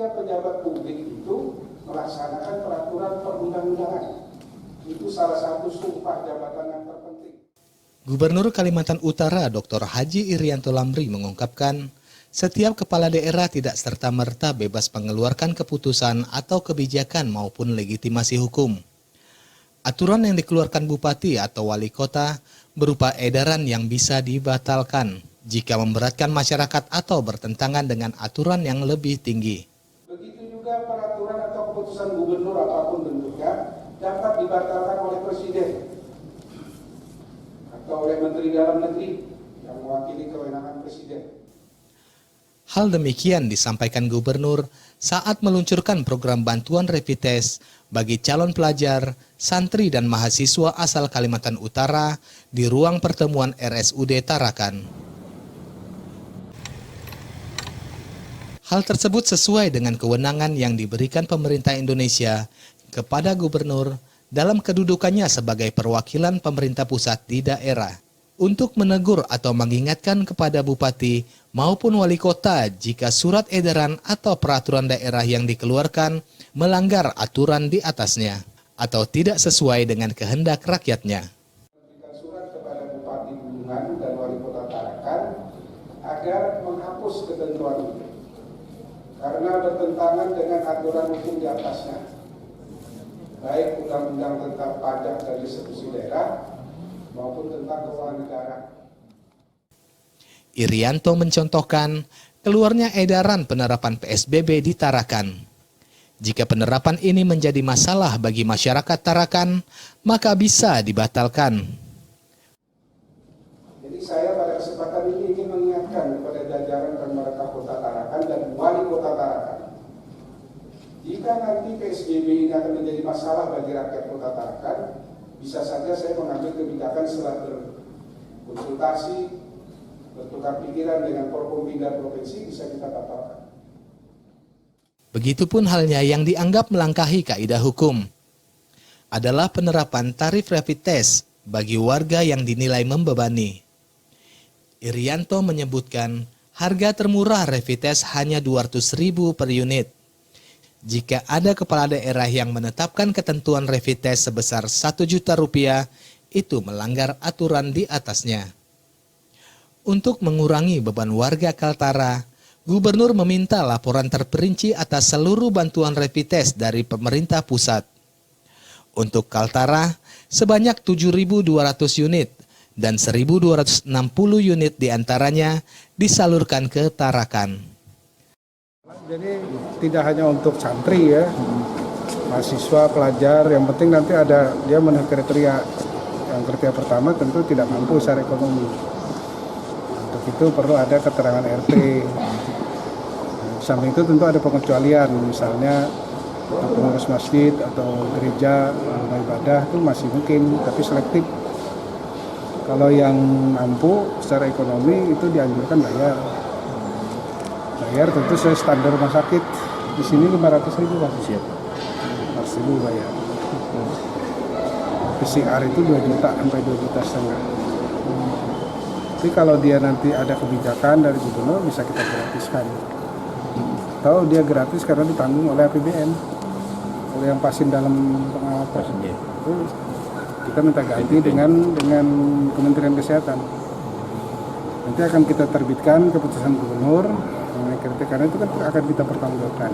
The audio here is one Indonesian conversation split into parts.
setiap pejabat publik itu melaksanakan peraturan perundang-undangan. Itu salah satu sumpah jabatan yang terpenting. Gubernur Kalimantan Utara Dr. Haji Irianto Lamri mengungkapkan, setiap kepala daerah tidak serta-merta bebas mengeluarkan keputusan atau kebijakan maupun legitimasi hukum. Aturan yang dikeluarkan bupati atau wali kota berupa edaran yang bisa dibatalkan jika memberatkan masyarakat atau bertentangan dengan aturan yang lebih tinggi. Begitu juga peraturan atau keputusan gubernur apapun bentuknya dapat dibatalkan oleh presiden atau oleh Menteri Dalam Negeri yang mewakili kewenangan presiden. Hal demikian disampaikan Gubernur saat meluncurkan program bantuan rapid test bagi calon pelajar, santri dan mahasiswa asal Kalimantan Utara di ruang pertemuan RSUD Tarakan. Hal tersebut sesuai dengan kewenangan yang diberikan pemerintah Indonesia kepada Gubernur dalam kedudukannya sebagai perwakilan pemerintah pusat di daerah untuk menegur atau mengingatkan kepada bupati maupun wali kota jika surat edaran atau peraturan daerah yang dikeluarkan melanggar aturan di atasnya atau tidak sesuai dengan kehendak rakyatnya. Memberikan surat kepada Bupati Bulungan dan Wali Kota Tarakan agar menghapus ketentuan itu karena bertentangan dengan aturan hukum di atasnya, baik undang-undang tentang pajak dan distribusi daerah maupun tentang keuangan negara. Irianto mencontohkan keluarnya edaran penerapan PSBB di Tarakan. Jika penerapan ini menjadi masalah bagi masyarakat Tarakan, maka bisa dibatalkan. Jadi saya pada kesempatan ini ingin mengingatkan kepada jajaran pemerintah Kota Tarakan dan Wali Kota Tarakan. Jika nanti PSBB ini akan menjadi masalah bagi rakyat Kota Tarakan, bisa saja saya mengambil kebijakan setelah berkonsultasi, bertukar pikiran dengan Forkompinda Provinsi, bisa kita batalkan. Begitupun halnya yang dianggap melangkahi kaidah hukum adalah penerapan tarif rapid test bagi warga yang dinilai membebani. Irianto menyebutkan harga termurah rapid test hanya 200.000 per unit. Jika ada kepala daerah yang menetapkan ketentuan rapid test sebesar 1 juta rupiah, itu melanggar aturan di atasnya. Untuk mengurangi beban warga Kaltara, Gubernur meminta laporan terperinci atas seluruh bantuan rapid test dari pemerintah pusat. Untuk Kaltara, sebanyak 7.200 unit dan 1.260 unit diantaranya disalurkan ke Tarakan. Jadi tidak hanya untuk santri ya, mahasiswa, pelajar, yang penting nanti ada dia memenuhi kriteria. Yang kriteria pertama tentu tidak mampu secara ekonomi. Untuk itu perlu ada keterangan RT. Samping itu tentu ada pengecualian, misalnya pengurus masjid atau gereja, rumah ibadah itu masih mungkin, tapi selektif. Kalau yang mampu secara ekonomi itu dianjurkan bayar tentu sesuai standar rumah sakit. Di sini 500.000 Pak. Siap. 500.000 bayar. PCR itu 2 juta sampai 2,5 juta. Tapi kalau dia nanti ada kebijakan dari gubernur bisa kita gratiskan. Atau dia gratis karena ditanggung oleh APBN, oleh yang pasien dalam pengawasan. Itu kita minta ganti dengan Kementerian Kesehatan. Nanti akan kita terbitkan keputusan gubernur karena itu kan akan kita pertanggungjawabkan.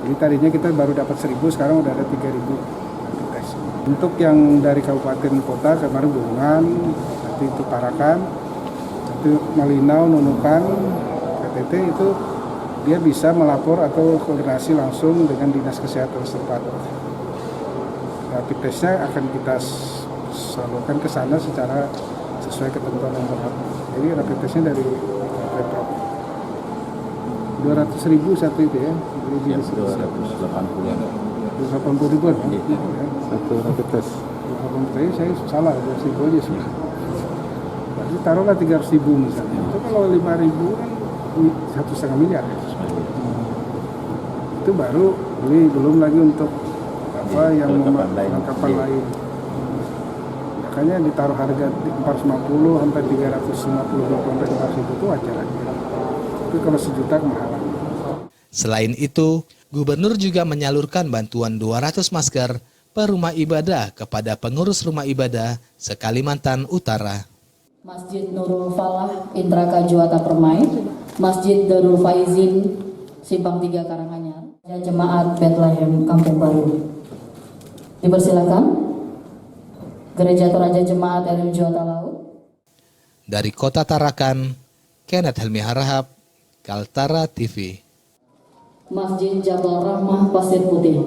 Jadi tadinya kita baru dapat 1.000, sekarang udah ada 3.000 rapid test. Untuk yang dari kabupaten kota kemarin Bulungan, nanti itu Tarakan, nanti Malinau, Nunukan, PTT itu dia bisa melapor atau koordinasi langsung dengan dinas kesehatan setempat. Rapid testnya akan kita salurkan ke sana secara sesuai ketentuan yang berlaku. Jadi rapid testnya dari Pemprov. 200.000 satu itu ya. Ya, 280 ribuan ya. Satu rapid test. 280 saya salah, 200.000 aja sih. Berarti taruhlah 300.000 misalnya. Itu kalau 5.000 kan 1,5 miliar. Itu baru ini belum lagi untuk apa yang kelengkapan lain. Makanya ditaruh harga 450 sampai 350 sampai 500 itu wajar aja. Tapi kalau 1 juta kemahalan. Selain itu, Gubernur juga menyalurkan bantuan 200 masker per rumah ibadah kepada pengurus rumah ibadah se-Kalimantan Utara. Masjid Nurul Falah Intraka Juwata Permai, Masjid Darul Faizin Simpang 3 Karanganyar, Jemaat Bethlehem Kampung Baru. Dipersilakan Gereja Toraja Jemaat Elim Juwata Laut. Dari Kota Tarakan, Kenneth Helmi Harahap, Kaltara TV. Masjid Jabal Rahmah Pasir Putih.